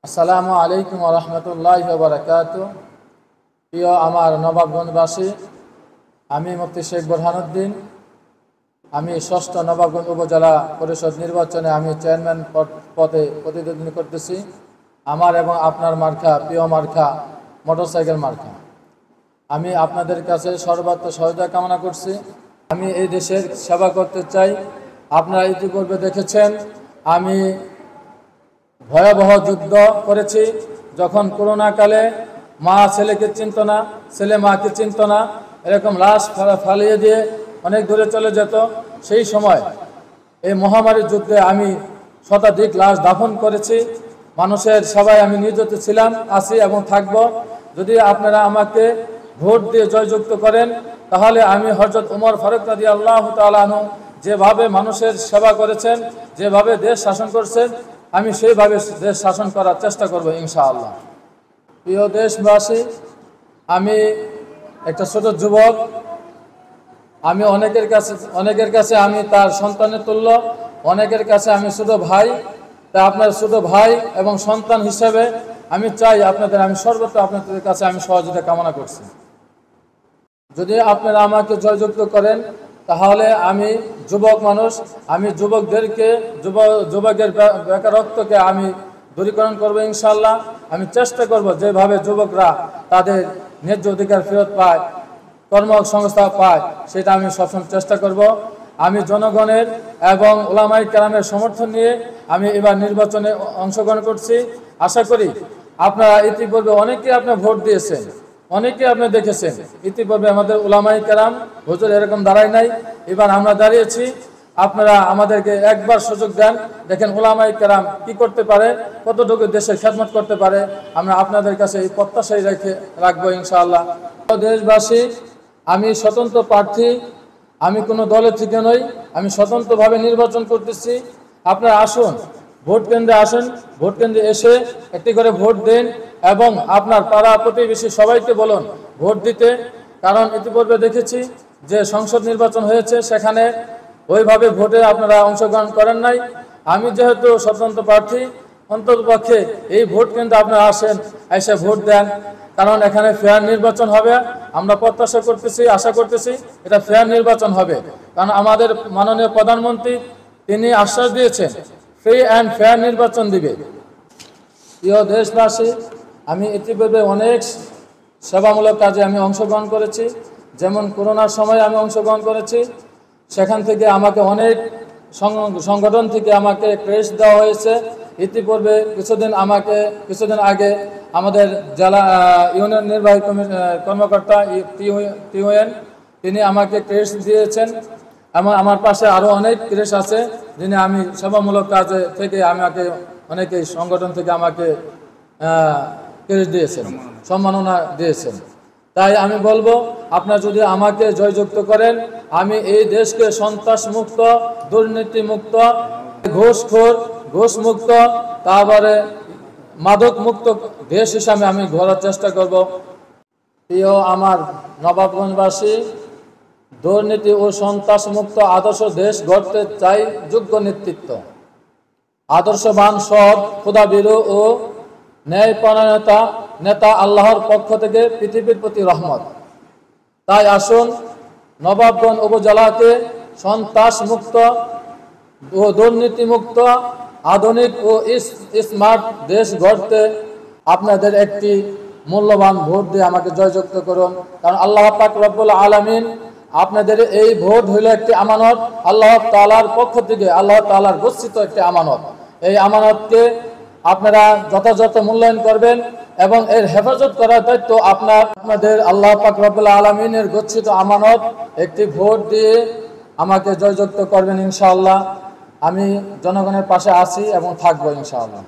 আসসালামু আলাইকুম ওয়া রাহমাতুল্লাহি ওয়া বারাকাতুহু। প্রিয় আমার নবাবগঞ্জবাসী, আমি মুফতি শেখ বুরহানুদ্দিন। আমি ষষ্ঠ নবাবগঞ্জ উপজেলা পরিষদ নির্বাচনে আমি চেয়ারম্যান পদে প্রতিদ্বন্দ্বিতা করতেছি। আমার এবং আপনার মার্কা প্রিয় মার্কা মোটরসাইকেল মার্কা। আমি আপনাদের কাছে সর্বাত্ম সহায়তা কামনা করছি। আমি এই দেশের সেবা করতে চাই। আপনারা ইতিপূর্বে দেখেছেন আমি ভয়াবহ যুদ্ধ করেছি। যখন করোনাকালে মা ছেলেকে চিনত না, ছেলে মাকে চিনত না, এরকম লাশ ফালিয়ে দিয়ে অনেক দূরে চলে যেত। সেই সময় এই মহামারীর যুদ্ধে আমি শতাধিক লাশ দাফন করেছি। মানুষের সেবায় আমি নিয়োজিত ছিলাম, আছি এবং থাকব। যদি আপনারা আমাকে ভোট দিয়ে জয়যুক্ত করেন, তাহলে আমি হযরত ওমর ফারুক রাদিয়াল্লাহু তাআলা আনহু যেভাবে মানুষের সেবা করেছেন, যেভাবে দেশ শাসন করছেন, আমি সেইভাবে দেশ শাসন করার চেষ্টা করব ইনশাআল্লাহ। প্রিয় দেশবাসী, আমি একটা ছোট যুবক। আমি অনেকের কাছে আমি তার সন্তানের তুল্য, অনেকের কাছে আমি ছোট ভাই। তা আপনার ছোট ভাই এবং সন্তান হিসেবে আমি চাই আমি সর্বত্র আপনাদের কাছে আমি সহযোগিতা কামনা করছি। যদি আপনারা আমাকে জয়যুক্ত করেন, তাহলে আমি যুবক মানুষ, আমি যুবকের বেকারত্বকে আমি দূরীকরণ করবো ইনশাআল্লাহ। আমি চেষ্টা করব যেভাবে যুবকরা তাদের ন্যায্য অধিকার ফেরত পায়, কর্মসংস্থান পায়, সেটা আমি সবসময় চেষ্টা করব। আমি জনগণের এবং উলামায়ে কেরামের সমর্থন নিয়ে আমি এবার নির্বাচনে অংশগ্রহণ করছি। আশা করি আপনারা ইতিপূর্বে অনেকে আপনার ভোট দিয়েছেন, অনেকে আপনি দেখেছেন। ইতিপূর্বে আমাদের উলামায়ে কেরাম হুজুর এরকম দাঁড়ায় নাই, এবার আমরা দাঁড়িয়েছি। আপনারা আমাদেরকে একবার সুযোগ দেন, দেখেন উলামায়ে কেরাম কি করতে পারে, কতটুকু দেশের খেদমত করতে পারে। আমরা আপনাদের কাছে এই প্রত্যাশাই রাখবো ইনশাআল্লাহ। দেশবাসী, আমি স্বতন্ত্র প্রার্থী, আমি কোনো দলের থেকে নই, আমি স্বতন্ত্রভাবে নির্বাচন করতেছি। আপনারা আসুন, ভোট কেন্দ্রে আসুন, ভোট কেন্দ্রে এসে একটি করে ভোট দেন এবং আপনার পাড়া প্রতিবেশী সবাইকে বলুন ভোট দিতে। কারণ ইতিপূর্বে দেখেছি যে সংসদ নির্বাচন হয়েছে, সেখানে ওইভাবে ভোটে আপনারা অংশগ্রহণ করেন নাই। আমি যেহেতু স্বতন্ত্র প্রার্থী, অন্ততপক্ষে এই ভোট কেন্দ্রে আপনারা আসেন, এসে ভোট দেন। কারণ এখানে ফেয়ার নির্বাচন হবে। আমরা প্রত্যাশা করতেছি, আশা করতেছি এটা ফেয়ার নির্বাচন হবে। কারণ আমাদের মাননীয় প্রধানমন্ত্রী তিনি আশ্বাস দিয়েছেন ফ্রি অ্যান্ড ফেয়ার নির্বাচন দিবে। প্রিয় দেশবাসী, আমি ইতিপূর্বে অনেক সেবামূলক কাজে আমি অংশগ্রহণ করেছি। যেমন করোনার সময় আমি অংশগ্রহণ করেছি, সেখান থেকে আমাকে অনেক সংগঠন থেকে আমাকে ক্রেস্ট দেওয়া হয়েছে। ইতিপূর্বে কিছুদিন আগে আমাদের জেলা ইউনিয়ন নির্বাহী কর্মকর্তা টিউএন তিনি আমাকে ক্রেস্ট দিয়েছেন। আমার পাশে আরও অনেক ক্রেস্ট আছে, যিনি আমি সেবামূলক কাজে থেকে অনেকেই সংগঠন থেকে আমাকে ক্রেস্ট দিয়েছেন, সম্মাননা দিয়েছেন। তাই আমি বলবো, আপনারা যদি আমাকে জয়যুক্ত করেন, আমি এই দেশকে সন্ত্রাসমুক্ত, দুর্নীতিমুক্ত, ঘুষমুক্ত, তারপরে মাদক মুক্ত দেশ হিসাবে আমি গড়ার চেষ্টা করব। প্রিয় আমার নবাবগঞ্জবাসী, দুর্নীতি ও সন্ত্রাসমুক্ত আদর্শ দেশ গড়তে চাই যোগ্য নেতৃত্ব, আদর্শবান, সৎ, খোদাভীরু ও ন্যায়পরায়ণতা নেতা আল্লাহর পক্ষ থেকে পৃথিবীর প্রতি রহমত। তাই আসুন, নবাবগঞ্জ উপজেলাকে সন্ত্রাসমুক্ত ও দুর্নীতিমুক্ত, আধুনিক ও স্মার্ট দেশ গড়তে আপনাদের একটি মূল্যবান ভোট দিয়ে আমাকে জয়যুক্ত করুন। কারণ আল্লাহ পাক রব্বুল আলামিন আপনাদের এই ভোট হইল একটি আমানত, আল্লাহ তাআলার পক্ষ থেকে, আল্লাহ তাআলার গচ্ছিত একটি আমানত। এই আমানতকে আপনারা যথাযথ মূল্যায়ন করবেন এবং এর হেফাজত করার দায়িত্ব আপনাদের। আল্লাহ পাক রব্বুল আলামিনের গচ্ছিত আমানত, একটি ভোট দিয়ে আমাকে জয়যুক্ত করবেন ইনশাআল্লাহ। আমি জনগণের পাশে আছি এবং থাকবো ইনশাআল্লাহ।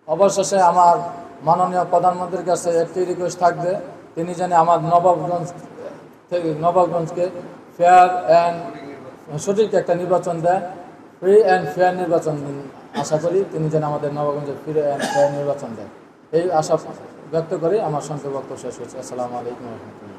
অবশেষে আমার মাননীয় প্রধানমন্ত্রীর কাছে একটি রিকোয়েস্ট থাকবে, তিনি যেন আমার নবাবগঞ্জকে ফেয়ার অ্যান্ড সঠিক একটা নির্বাচন দেয়, ফ্রি অ্যান্ড ফেয়ার নির্বাচন। আশা করি তিনি যেন আমাদের নবাবগঞ্জে ফ্রি অ্যান্ড ফেয়ার নির্বাচন দেয়, এই আশা ব্যক্ত করে আমার সংক্ষেপ বক্তব্য শেষ হচ্ছে। আসসালামু আলাইকুম ওয়া রাহমাতুল্লাহ।